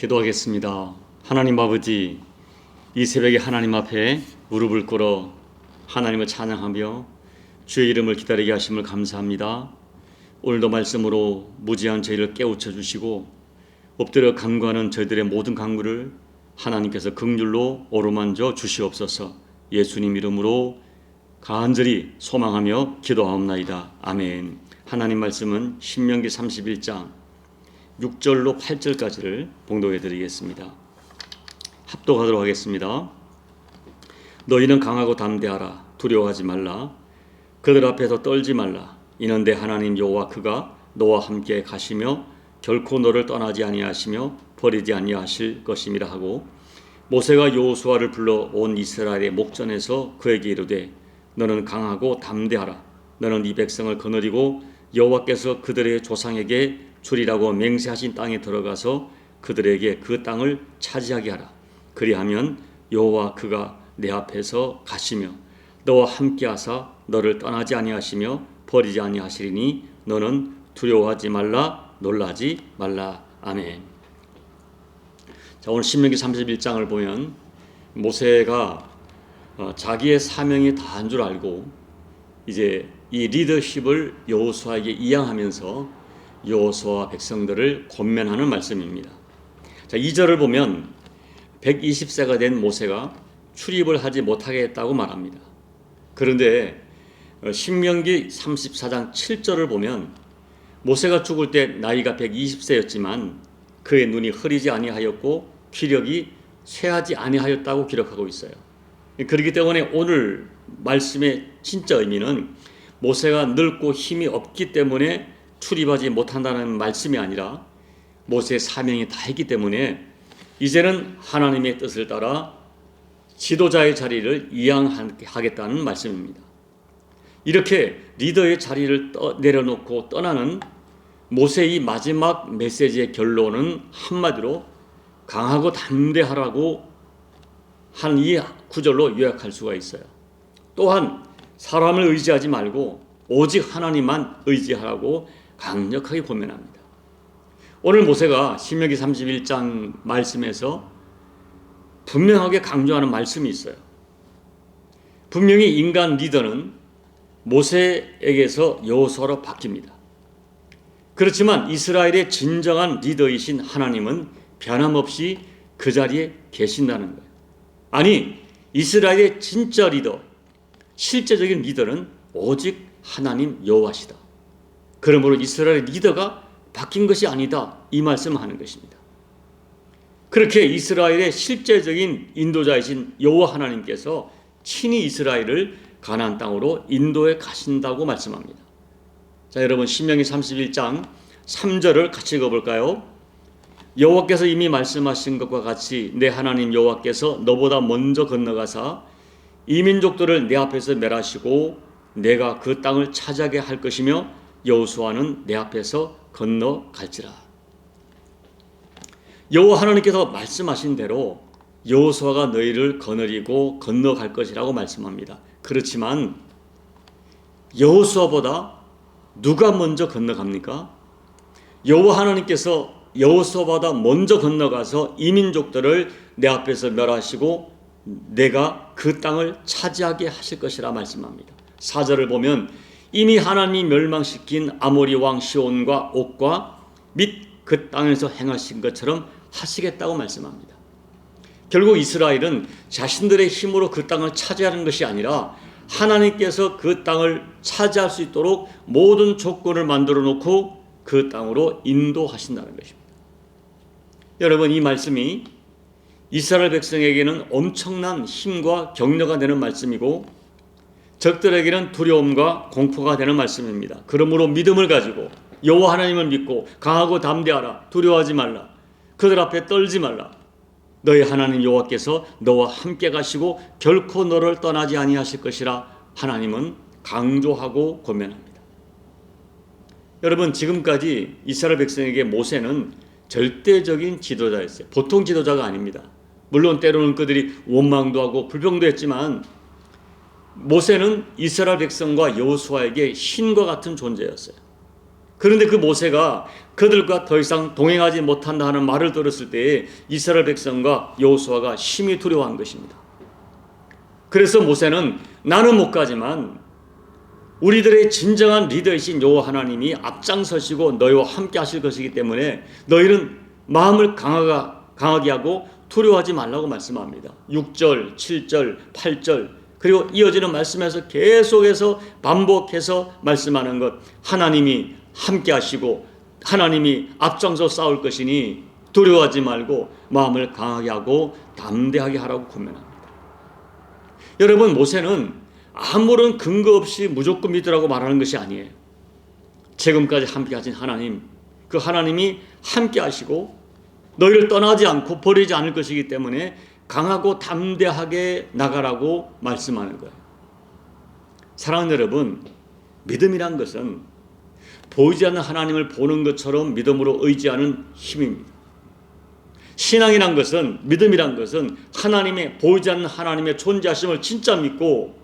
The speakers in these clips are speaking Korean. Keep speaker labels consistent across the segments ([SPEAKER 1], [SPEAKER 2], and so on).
[SPEAKER 1] 기도하겠습니다. 하나님 아버지, 이 새벽에 하나님 앞에 무릎을 꿇어 하나님을 찬양하며 주의 이름을 기다리게 하심을 감사합니다. 오늘도 말씀으로 무지한 저희를 깨우쳐 주시고 엎드려 간구하는 저희들의 모든 간구를 하나님께서 긍휼로 어루만져 주시옵소서. 예수님 이름으로 간절히 소망하며 기도하옵나이다. 아멘. 하나님 말씀은 신명기 31장 6절로 8절까지를 봉독해 드리겠습니다. 합독하도록 하겠습니다. 너희는 강하고 담대하라. 두려워하지 말라. 그들 앞에서 떨지 말라. 이는 내 하나님 여호와 그가 너와 함께 가시며 결코 너를 떠나지 아니하시며 버리지 아니하실 것임이라 하고, 모세가 여호수아를 불러 온 이스라엘의 목전에서 그에게 이르되 너는 강하고 담대하라. 너는 이 백성을 거느리고 여호와께서 그들의 조상에게 주리라고 맹세하신 땅에 들어가서 그들에게 그 땅을 차지하게 하라. 그리하면 여호와 그가 내 앞에서 가시며 너와 함께하사 너를 떠나지 아니하시며 버리지 아니하시리니 너는 두려워하지 말라. 놀라지 말라. 아멘. 자, 오늘 신명기 31장을 보면 모세가 자기의 사명이 다한 줄 알고 이제 이 리더십을 여호수아에게 이양하면서 여호수아와 백성들을 권면하는 말씀입니다. 자, 2절을 보면 120세가 된 모세가 출입을 하지 못하게 했다고 말합니다. 그런데 신명기 34장 7절을 보면 모세가 죽을 때 나이가 120세였지만 그의 눈이 흐리지 아니하였고 기력이 쇠하지 아니하였다고 기록하고 있어요. 그렇기 때문에 오늘 말씀의 진짜 의미는 모세가 늙고 힘이 없기 때문에 출입하지 못한다는 말씀이 아니라 모세의 사명이 다했기 때문에 이제는 하나님의 뜻을 따라 지도자의 자리를 이양하겠다는 말씀입니다. 이렇게 리더의 자리를 내려놓고 떠나는 모세의 마지막 메시지의 결론은 한마디로 강하고 담대하라고 한 이 구절로 요약할 수가 있어요. 또한 사람을 의지하지 말고 오직 하나님만 의지하라고 강력하게 권면합니다. 오늘 모세가 신명기 31장 말씀에서 분명하게 강조하는 말씀이 있어요. 분명히 인간 리더는 모세에게서 여호수아로 바뀝니다. 그렇지만 이스라엘의 진정한 리더이신 하나님은 변함없이 그 자리에 계신다는 거예요. 아니, 이스라엘의 진짜 리더, 실제적인 리더는 오직 하나님 여호와시다. 그러므로 이스라엘 리더가 바뀐 것이 아니다, 이 말씀을 하는 것입니다. 그렇게 이스라엘의 실제적인 인도자이신 여호와 하나님께서 친히 이스라엘을 가나안 땅으로 인도해 가신다고 말씀합니다. 자, 여러분 신명기 31장 3절을 같이 읽어볼까요? 여호와께서 이미 말씀하신 것과 같이 내 하나님 여호와께서 너보다 먼저 건너가사 이 민족들을 내 앞에서 멸하시고 내가 그 땅을 차지하게 할 것이며 여호수아는 내 앞에서 건너갈지라. 여호와 하나님께서 말씀하신 대로 여호수아가 너희를 거느리고 건너갈 것이라고 말씀합니다. 그렇지만 여호수아보다 누가 먼저 건너갑니까? 여호와 하나님께서 여호수아보다 먼저 건너가서 이 민족들을 내 앞에서 멸하시고 내가 그 땅을 차지하게 하실 것이라 말씀합니다. 4절을 보면 이미 하나님이 멸망시킨 아모리 왕 시온과 옥과 및 그 땅에서 행하신 것처럼 하시겠다고 말씀합니다. 결국 이스라엘은 자신들의 힘으로 그 땅을 차지하는 것이 아니라 하나님께서 그 땅을 차지할 수 있도록 모든 조건을 만들어 놓고 그 땅으로 인도하신다는 것입니다. 여러분, 이 말씀이 이스라엘 백성에게는 엄청난 힘과 격려가 되는 말씀이고 적들에게는 두려움과 공포가 되는 말씀입니다. 그러므로 믿음을 가지고 여호와 하나님을 믿고 강하고 담대하라. 두려워하지 말라. 그들 앞에 떨지 말라. 너희 하나님 여호와께서 너와 함께 가시고 결코 너를 떠나지 아니하실 것이라 하나님은 강조하고 권면합니다. 여러분, 지금까지 이스라엘 백성에게 모세는 절대적인 지도자였어요. 보통 지도자가 아닙니다. 물론 때로는 그들이 원망도 하고 불평도 했지만 모세는 이스라엘 백성과 여호수아에게 신과 같은 존재였어요. 그런데 그 모세가 그들과 더 이상 동행하지 못한다 하는 말을 들었을 때에 이스라엘 백성과 여호수아가 심히 두려워한 것입니다. 그래서 모세는 나는 못 가지만 우리들의 진정한 리더이신 여호와 하나님이 앞장서시고 너희와 함께 하실 것이기 때문에 너희는 마음을 강하게 하고 두려워하지 말라고 말씀합니다. 6절, 7절, 8절 그리고 이어지는 말씀에서 계속해서 반복해서 말씀하는 것, 하나님이 함께 하시고 하나님이 앞장서 싸울 것이니 두려워하지 말고 마음을 강하게 하고 담대하게 하라고 권면합니다. 여러분, 모세는 아무런 근거 없이 무조건 믿으라고 말하는 것이 아니에요. 지금까지 함께 하신 하나님, 그 하나님이 함께 하시고 너희를 떠나지 않고 버리지 않을 것이기 때문에 강하고 담대하게 나가라고 말씀하는 거예요. 사랑하는 여러분, 믿음이란 것은 보이지 않는 하나님을 보는 것처럼 믿음으로 의지하는 힘입니다. 신앙이란 것은, 믿음이란 것은 하나님의, 보이지 않는 하나님의 존재하심을 진짜 믿고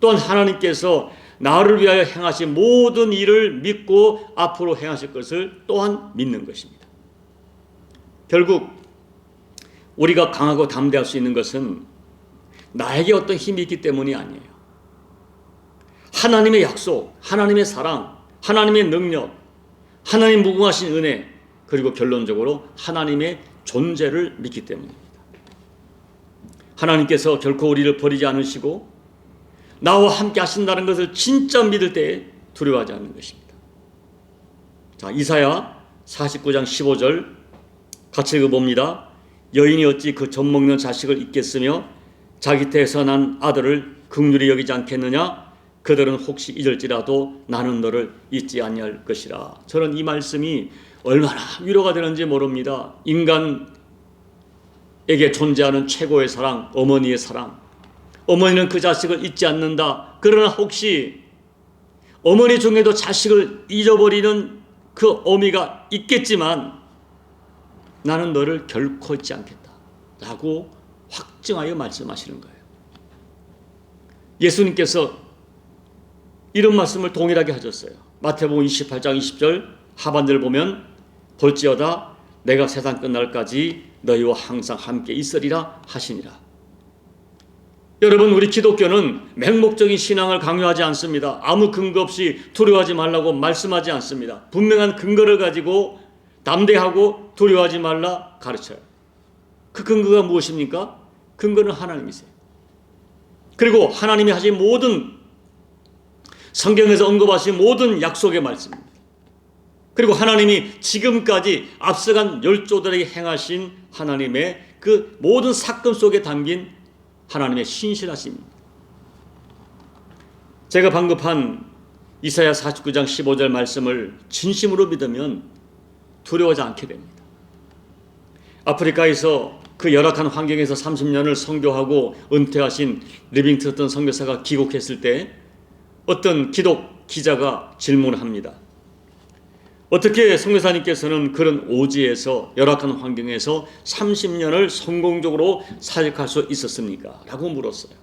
[SPEAKER 1] 또한 하나님께서 나를 위하여 행하신 모든 일을 믿고 앞으로 행하실 것을 또한 믿는 것입니다. 결국 우리가 강하고 담대할 수 있는 것은 나에게 어떤 힘이 있기 때문이 아니에요. 하나님의 약속, 하나님의 사랑, 하나님의 능력, 하나님 무궁하신 은혜, 그리고 결론적으로 하나님의 존재를 믿기 때문입니다. 하나님께서 결코 우리를 버리지 않으시고 나와 함께 하신다는 것을 진짜 믿을 때 두려워하지 않는 것입니다. 자, 이사야 49장 15절 같이 읽어봅니다. 여인이 어찌 그 젖 먹는 자식을 잊겠으며 자기 태에서 난 아들을 긍휼히 여기지 않겠느냐? 그들은 혹시 잊을지라도 나는 너를 잊지 아니할 것이라. 저는 이 말씀이 얼마나 위로가 되는지 모릅니다. 인간에게 존재하는 최고의 사랑, 어머니의 사랑. 어머니는 그 자식을 잊지 않는다. 그러나 혹시 어머니 중에도 자식을 잊어버리는 그 어미가 있겠지만 나는 너를 결코 잊지 않겠다 라고 확증하여 말씀하시는 거예요. 예수님께서 이런 말씀을 동일하게 하셨어요. 마태복음 28장 20절 하반절을 보면 볼지어다 내가 세상 끝날까지 너희와 항상 함께 있으리라 하시니라. 여러분, 우리 기독교는 맹목적인 신앙을 강요하지 않습니다. 아무 근거 없이 두려워하지 말라고 말씀하지 않습니다. 분명한 근거를 가지고 담대하고 두려워하지 말라 가르쳐요. 그 근거가 무엇입니까? 근거는 하나님이세요. 그리고 하나님이 하신 모든 성경에서 언급하신 모든 약속의 말씀입니다. 그리고 하나님이 지금까지 앞서간 열조들에게 행하신 하나님의 그 모든 사건 속에 담긴 하나님의 신실하심입니다. 제가 방금 한 이사야 49장 15절 말씀을 진심으로 믿으면 두려워하지 않게 됩니다. 아프리카에서 그 열악한 환경에서 30년을 선교하고 은퇴하신 리빙스턴 선교사가 귀국했을 때 어떤 기독 기자가 질문을 합니다. 어떻게 선교사님께서는 그런 오지에서 열악한 환경에서 30년을 성공적으로 사역할 수 있었습니까? 라고 물었어요.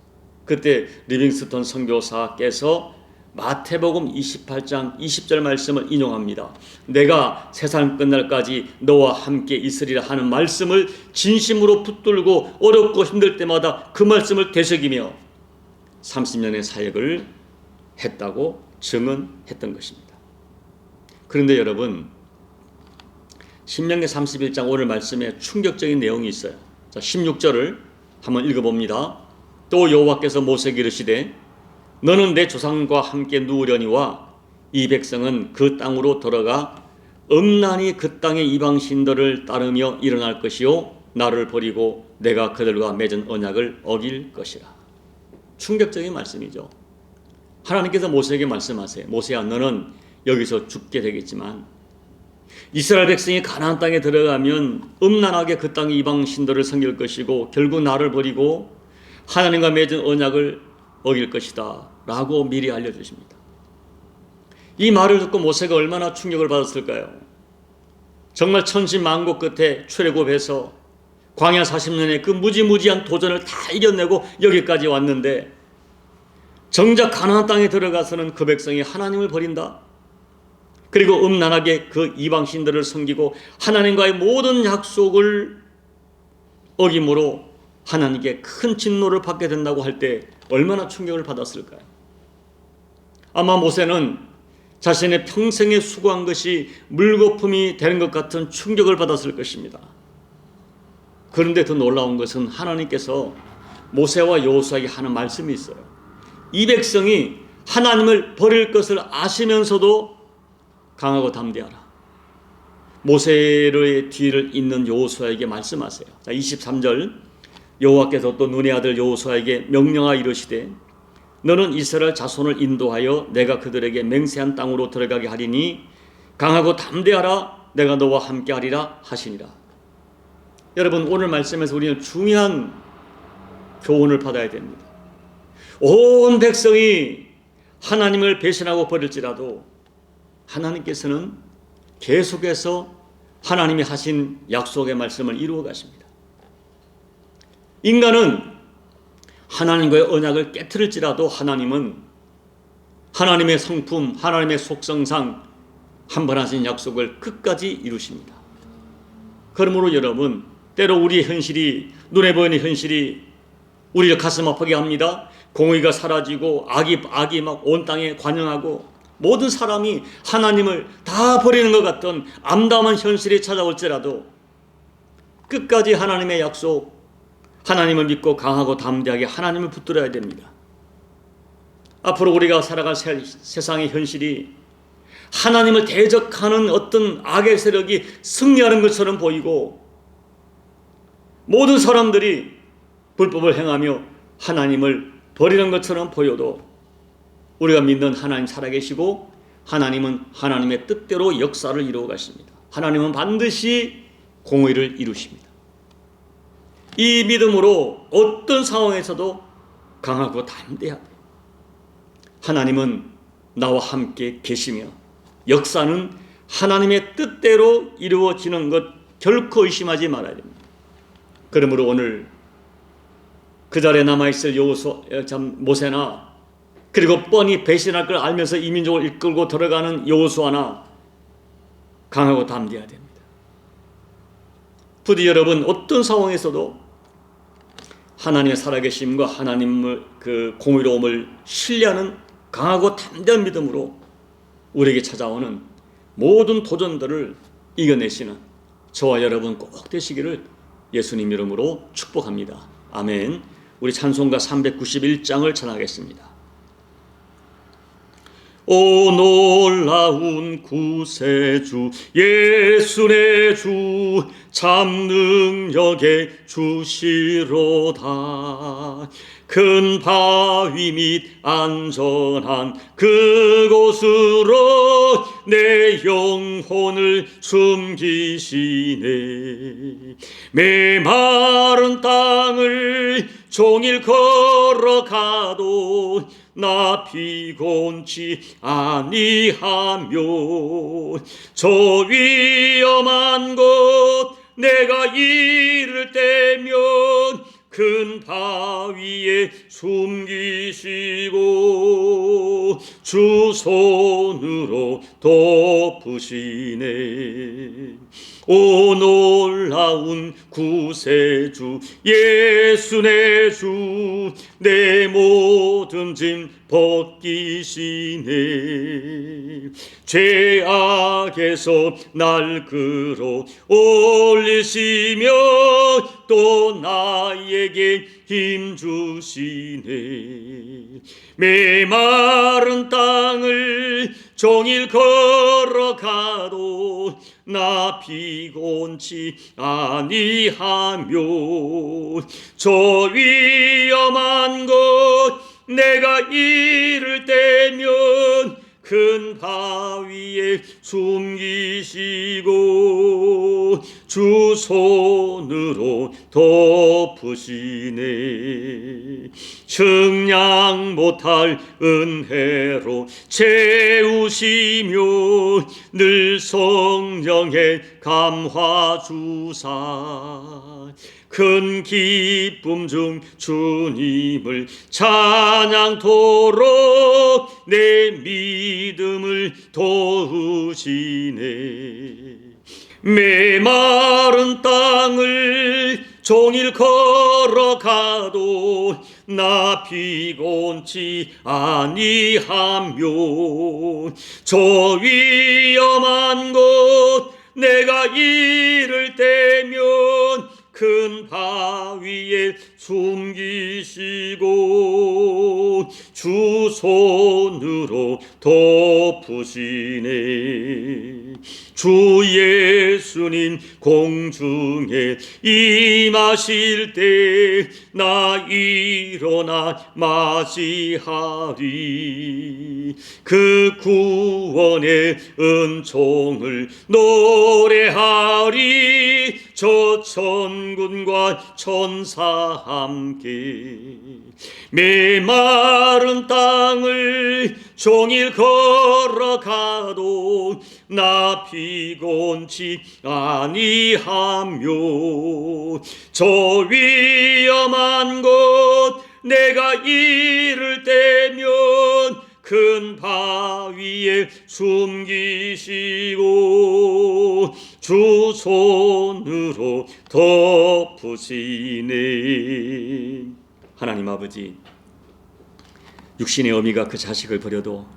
[SPEAKER 1] 그때 리빙스턴 선교사께서 마태복음 28장 20절 말씀을 인용합니다. 내가 세상 끝날까지 너와 함께 있으리라 하는 말씀을 진심으로 붙들고 어렵고 힘들 때마다 그 말씀을 되새기며 30년의 사역을 했다고 증언했던 것입니다. 그런데 여러분, 신명기 31장 오늘 말씀에 충격적인 내용이 있어요. 자, 16절을 한번 읽어봅니다. 또 여호와께서 모세에게 이르시되 너는 내 조상과 함께 누우려니와 이 백성은 그 땅으로 들어가 음란히 그 땅의 이방 신들을 따르며 일어날 것이요 나를 버리고 내가 그들과 맺은 언약을 어길 것이라. 충격적인 말씀이죠. 하나님께서 모세에게 말씀하세요. 모세야, 너는 여기서 죽게 되겠지만 이스라엘 백성이 가나안 땅에 들어가면 음란하게 그 땅의 이방 신들을 섬길 것이고 결국 나를 버리고 하나님과 맺은 언약을 어길 것이다 라고 미리 알려주십니다. 이 말을 듣고 모세가 얼마나 충격을 받았을까요? 정말 천신만고 끝에 출애굽해서 광야 40년의 그 무지무지한 도전을 다 이겨내고 여기까지 왔는데 정작 가나안 땅에 들어가서는 그 백성이 하나님을 버린다? 그리고 음란하게 그 이방신들을 섬기고 하나님과의 모든 약속을 어김으로 하나님께 큰 진노를 받게 된다고 할 때 얼마나 충격을 받았을까요? 아마 모세는 자신의 평생에 수고한 것이 물거품이 되는 것 같은 충격을 받았을 것입니다. 그런데 더 놀라운 것은 하나님께서 모세와 여호수아에게 하는 말씀이 있어요. 이 백성이 하나님을 버릴 것을 아시면서도 강하고 담대하라. 모세의 뒤를 잇는 여호수아에게 말씀하세요. 23절, 여호와께서 또 눈의 아들 여호수아에게 명령하여 이르시되 너는 이스라엘 자손을 인도하여 내가 그들에게 맹세한 땅으로 들어가게 하리니 강하고 담대하라. 내가 너와 함께 하리라 하시니라. 여러분, 오늘 말씀에서 우리는 중요한 교훈을 받아야 됩니다. 온 백성이 하나님을 배신하고 버릴지라도 하나님께서는 계속해서 하나님이 하신 약속의 말씀을 이루어 가십니다. 인간은 하나님과의 언약을 깨트릴지라도 하나님은 하나님의 성품, 하나님의 속성상 한 번 하신 약속을 끝까지 이루십니다. 그러므로 여러분, 때로 우리의 현실이, 눈에 보이는 현실이 우리를 가슴 아프게 합니다. 공의가 사라지고 악이 막 온 땅에 관영하고 모든 사람이 하나님을 다 버리는 것 같던 암담한 현실이 찾아올지라도 끝까지 하나님의 약속, 하나님을 믿고 강하고 담대하게 하나님을 붙들어야 됩니다. 앞으로 우리가 살아갈 세상의 현실이 하나님을 대적하는 어떤 악의 세력이 승리하는 것처럼 보이고 모든 사람들이 불법을 행하며 하나님을 버리는 것처럼 보여도 우리가 믿는 하나님 살아계시고 하나님은 하나님의 뜻대로 역사를 이루어 가십니다. 하나님은 반드시 공의를 이루십니다. 이 믿음으로 어떤 상황에서도 강하고 담대하게 하나님은 나와 함께 계시며 역사는 하나님의 뜻대로 이루어지는 것 결코 의심하지 말아야 됩니다. 그러므로 오늘 그 자리에 남아있을 모세나 그리고 뻔히 배신할 걸 알면서 이민족을 이끌고 들어가는 여호수아나 강하고 담대해야 됩니다. 부디 여러분 어떤 상황에서도 하나님의 살아계심과 하나님의 그 공의로움을 신뢰하는 강하고 담대한 믿음으로 우리에게 찾아오는 모든 도전들을 이겨내시는 저와 여러분 꼭 되시기를 예수님 이름으로 축복합니다. 아멘. 우리 찬송가 391장을 찬하겠습니다. 오 놀라운 구세주 예수 내 주 참 능력의 주시로다. 큰 바위 밑 안전한 그곳으로 내 영혼을 숨기시네. 메마른 땅을 종일 걸어가도 나 피곤치 아니하며 저 위험한 곳 내가 이를 때면 큰 바위에 숨기시고 주 손으로 덮으시네. 오 놀라운 구세주 예수 내 주 내 모든 짐 벗기시네. 죄악에서 날 끌어 올리시며 또 나에게 힘 주시네. 메마른 땅을 종일 걸어가도 나 피곤치 아니하며 저 위험한 곳 내가 이를 때면 큰 바위에 숨기시고 주 손으로 덮으시네. 측량 못할 은혜로 채우시며 늘 성령의 감화 주사 큰 기쁨 중 주님을 찬양토록 내 믿음을 도우시네. 메마른 땅을 종일 걸어가도 나 피곤치 아니하며 저 위험한 곳 내가 이를 때면 큰 바위에 숨기시고 주 손으로 덮으시네. 주 예수님 공중에 임하실 때 나 일어나 맞이하리. 그 구원의 은총을 노래하리. 저 천군과 천사 함께 메마른 땅을 종일 걸어가도 나 피곤치 아니하며 저 위험한 곳 내가 이를 때면 큰 바위에 숨기시고 주 손으로 덮으시네. 하나님 아버지, 육신의 어미가 그 자식을 버려도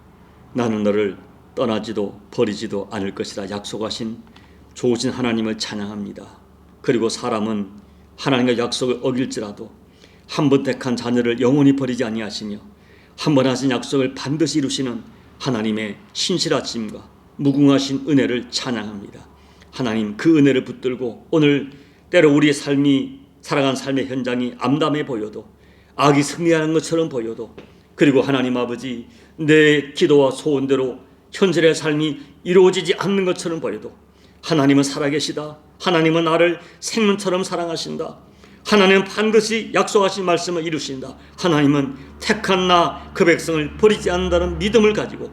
[SPEAKER 1] 나는 너를 떠나지도 버리지도 않을 것이라 약속하신 좋으신 하나님을 찬양합니다. 그리고 사람은 하나님의 약속을 어길지라도 한 번 택한 자녀를 영원히 버리지 아니하시며 한 번 하신 약속을 반드시 이루시는 하나님의 신실하심과 무궁하신 은혜를 찬양합니다. 하나님, 그 은혜를 붙들고 오늘 때로 우리의 삶이 살아간 삶의 현장이 암담해 보여도 악이 승리하는 것처럼 보여도 그리고 하나님 아버지 내 기도와 소원대로 현실의 삶이 이루어지지 않는 것처럼 보여도 하나님은 살아계시다. 하나님은 나를 생명처럼 사랑하신다. 하나님은 반드시 약속하신 말씀을 이루신다. 하나님은 택한 나 그 백성을 버리지 않는다는 믿음을 가지고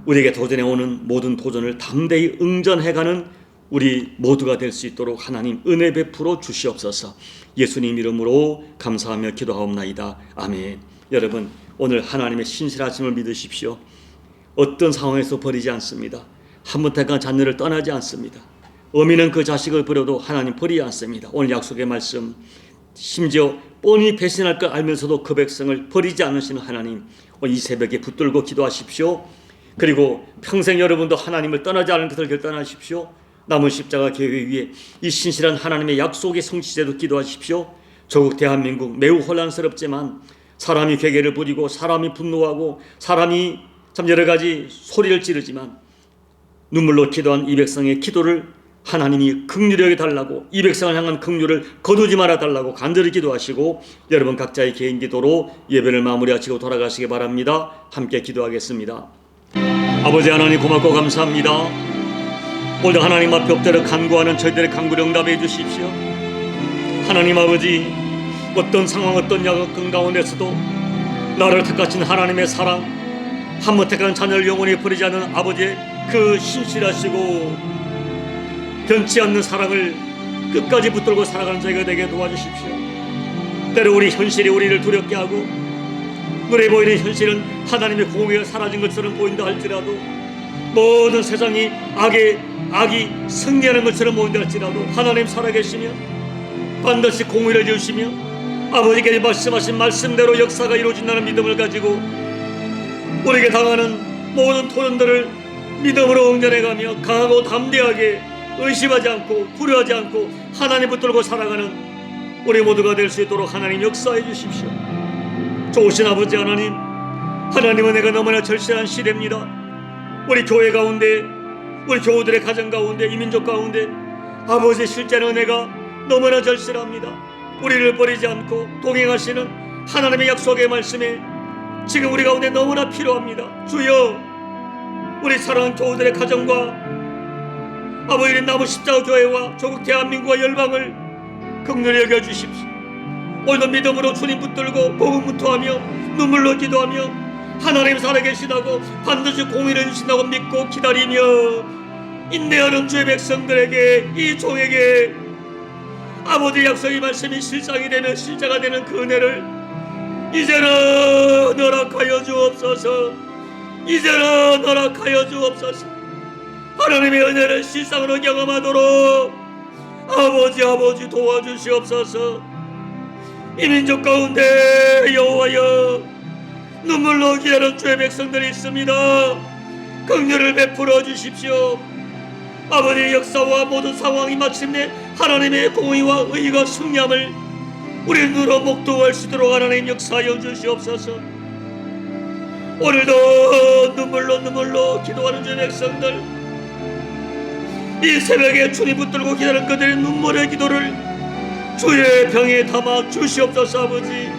[SPEAKER 1] 우리에게 도전해 오는 모든 도전을 담대히 응전해가는 우리 모두가 될 수 있도록 하나님 은혜 베풀어 주시옵소서. 예수님 이름으로 감사하며 기도하옵나이다. 아멘. 여러분, 오늘 하나님의 신실하심을 믿으십시오. 어떤 상황에서 버리지 않습니다. 한 번 택한 자녀를 떠나지 않습니다. 어미는 그 자식을 버려도 하나님 버리지 않습니다. 오늘 약속의 말씀, 심지어 뻔히 배신할 걸 알면서도 그 백성을 버리지 않으시는 하나님, 오늘 이 새벽에 붙들고 기도하십시오. 그리고 평생 여러분도 하나님을 떠나지 않을 것을 결단하십시오. 남은 십자가 계획 위에 이 신실한 하나님의 약속의 성취제도 기도하십시오. 조국 대한민국 매우 혼란스럽지만 사람이 괴계를 부리고 사람이 분노하고 사람이 참 여러 가지 소리를 지르지만 눈물로 기도한 이 백성의 기도를 하나님이 긍휼히 여겨달라고, 이 백성을 향한 긍휼을 거두지 말아달라고 간절히 기도하시고 여러분 각자의 개인 기도로 예배를 마무리하시고 돌아가시기 바랍니다. 함께 기도하겠습니다. 아버지 하나님, 고맙고 감사합니다. 오늘 하나님 앞에 엎드려 간구하는 저희들의 간구를 응답해 주십시오. 하나님 아버지, 어떤 상황 어떤 야극 가운데서도 나를 택하신 하나님의 사랑, 한 번 택한 자녀를 영원히 버리지 않는 아버지의 그 신실하시고 변치 않는 사랑을 끝까지 붙들고 살아가는 저희가 되게 도와주십시오. 때로 우리 현실이 우리를 두렵게 하고 눈에 보이는 현실은 하나님의 공의가 사라진 것처럼 보인다 할지라도, 모든 세상이 악이 승리하는 것처럼 보인다 할지라도 하나님 살아계시며 반드시 공의를 주시며 아버지께 말씀하신 말씀대로 역사가 이루어진다는 믿음을 가지고 우리에게 당하는 모든 도전들을 믿음으로 응전해가며 강하고 담대하게 의심하지 않고 불효하지 않고 하나님 붙들고 살아가는 우리 모두가 될 수 있도록 하나님 역사해 주십시오. 좋으신 아버지 하나님, 하나님은 내가 너무나 절실한 시대입니다. 우리 교회 가운데, 우리 교우들의 가정 가운데, 이민족 가운데 아버지의 실제는 은혜가 너무나 절실합니다. 우리를 버리지 않고 동행하시는 하나님의 약속의 말씀에 지금 우리 가운데 너무나 필요합니다. 주여, 우리 사랑하는 교우들의 가정과 아버지는 남은 십자가 교회와 조국 대한민국과 열방을 긍휼히 여겨주십시오. 오늘도 믿음으로 주님 붙들고 복음 묵토하며 눈물로 기도하며 하나님 살아계시다고 반드시 공의를 주신다고 믿고 기다리며 인내하는 주의 백성들에게, 이 종에게 아버지 약속의 말씀이 실상이 되면 실제가 되는 그 은혜를 이제는 허락하여 주옵소서. 이제는 허락하여 주옵소서. 하나님의 은혜를 실상으로 경험하도록 아버지 도와주시옵소서. 이 민족 가운데 여호와여 눈물로 기다리는 주의 백성들이 있습니다. 긍휼을 베풀어 주십시오. 아버지의 역사와 모든 상황이 마침내 하나님의 공의와 의가 승리함을 우리 눈으로 목도할 수 있도록 하나님 역사하여 주시옵소서. 오늘도 눈물로 기도하는 주의 백성들, 이 새벽에 주님 붙들고 기다리는 그들의 눈물의 기도를 주의 병에 담아 주시옵소서. 아버지,